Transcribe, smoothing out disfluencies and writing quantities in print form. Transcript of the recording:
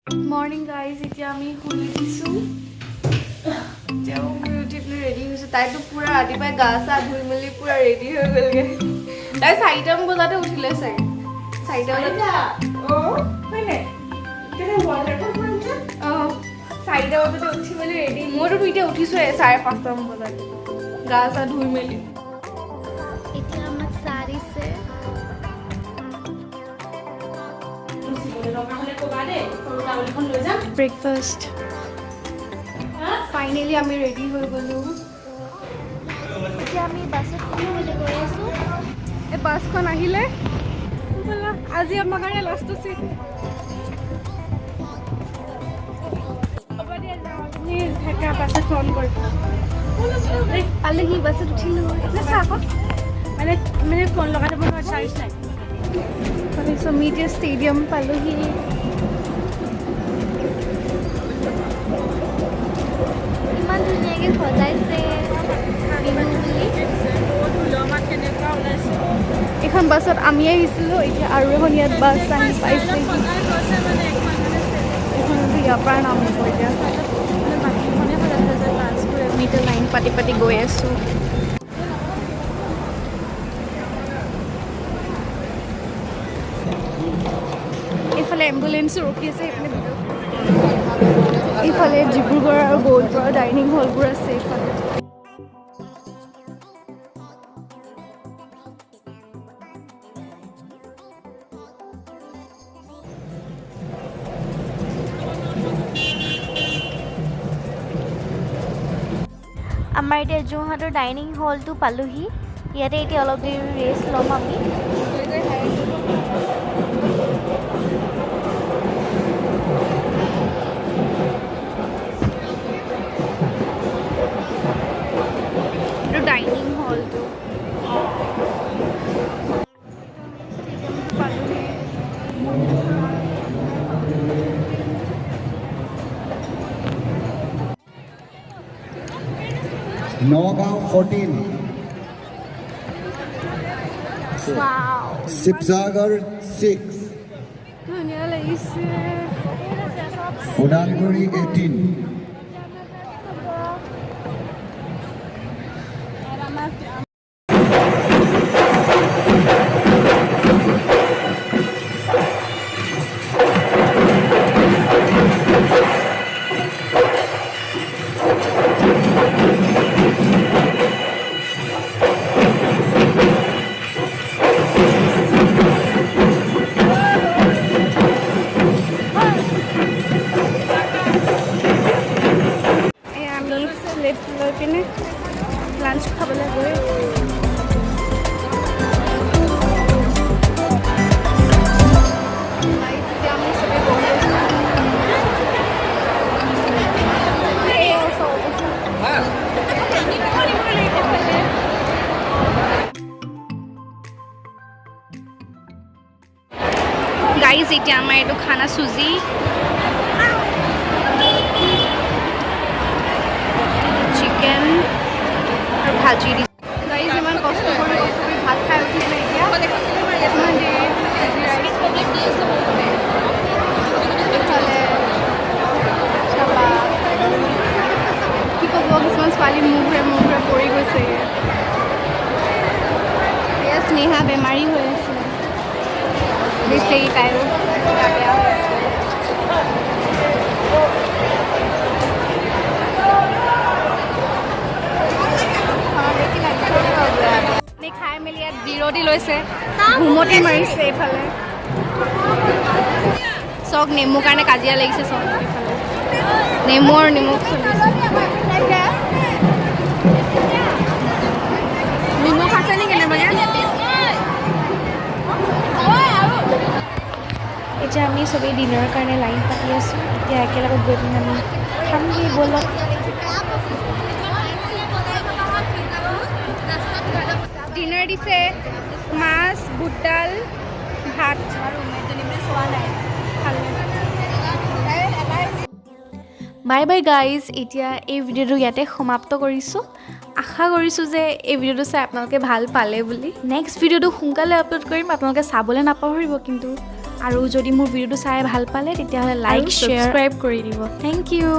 Good morning guys, এতিয়া আমি শুই দিছো। যাও মই উঠি ৰেডি হৈছো। তাইতো পুৰা ৰাতিপুৱাই গা চা ধুই মেলি পুৰা ৰেডি হৈ গ'লগে। তাই 4টামান বজাতে উঠিলে চাই। 4টা বজাত হয় নাই? কেনে ৱাটাৰ পৰ কৰিছে? 4টা বজাতে উঠি মেলি ৰেডি। মইতো এতিয়া উঠিছো 5:30মান বজাত। গা চা ধুই মেলি। এতিয়া আমাক সাৰিছে ব্ৰেকফাষ্ট। ফাইনেলি আমি ৰেডি হৈ গ'লো। এতিয়া আমি বাছত শুনিবলৈ গৈ আছোঁ। এই বাছখন আহিলে আজি আমাৰ কাৰণে লাষ্ট চিট। থাকে বাছত ফোন কৰি পালেহি বাছত উঠিলোঁ। মানে ফোন লগাই দিব নোৱাৰে চাৰ্জ নাই। মিডিয়া ষ্টেডিয়াম পালোহি। ইমান ধুনীয়াকৈ সজাইছে বিহু বুলি। এইখন বাছত আমি আহিছিলোঁ, এতিয়া আৰু এখন ইয়াত বাছ আহি পাইছে। এইখন ইয়াৰ পৰা নামিব এতিয়া। আমি এতিয়া লাইন পাতি পাতি গৈ আছোঁ। এইফালে এম্বুলেঞ্চো ৰখি আছে। এইফালে ডিব্ৰুগড় আৰু গোৱালপাৰা ডাইনিং হলবোৰ আছে এইফালে। আমাৰ এতিয়া যোৰহাটৰ ডাইনিং হলটো পালোহি। ইয়াতে এতিয়া অলপ দেৰি ৰেষ্ট ল'ম আমি। এইটো ডাইনিং হলটো পালোহি। Nagaon 14, Sibsagar 6, ধুনীয়া লাগিছে। Udalguri 18, আমি স্লিপ লৈ পিনে লাঞ্চ খাবলৈ গৈ গাইজ। এতিয়া আমাৰ এইটো খানা চুজি, চিকেন আৰু ভাজি দিছে। গাইজ ইমান কষ্ট কৰি ভাত খাই উঠিছে এতিয়া। এইফালে চাবা কি ক'ব, কিছুমান ছোৱালী মোৰ ঘূৰে পৰি গৈছে। এয়া স্নেহা বেমাৰী হৈ আছে। বেচেৰি তাইও গা বেয়া হৈ আছে। খাই মেলি ইয়াত জিৰ'টি লৈছে, ঘুমটি মাৰিছে। এইফালে চক নেমু কাৰণে কাজিয়া লাগিছে। চক এইফালে নেমু আৰু নিমখ চলিছে। নিমখ আছে নেকি কেনেবাকে? এতিয়া আমি চবেই ডিনাৰৰ কাৰণে লাইন পাতি আছোঁ। এতিয়া একেলগত গৈ পিনে আমি খামগৈ ব'লক। ডিনাৰ দিছে মাছ, বুটডাল, ভাত আৰু চোৱা নাই। Bye bye guys. এতিয়া এই ভিডিঅ'টো ইয়াতে সমাপ্ত কৰিছোঁ। আশা কৰিছোঁ যে এই ভিডিঅ'টো চাই আপোনালোকে ভাল পালে বুলি। নেক্সট ভিডিঅ'টো সোনকালে আপলোড কৰিম, আপোনালোকে চাবলৈ নাপাহৰিব কিন্তু। আৰু যদি মোৰ ভিডিঅ'টো চাই ভাল পালে তেতিয়াহ'লে লাইক শ্বেয়াৰ ছাবস্ক্ৰাইব কৰি দিব থেংক ইউ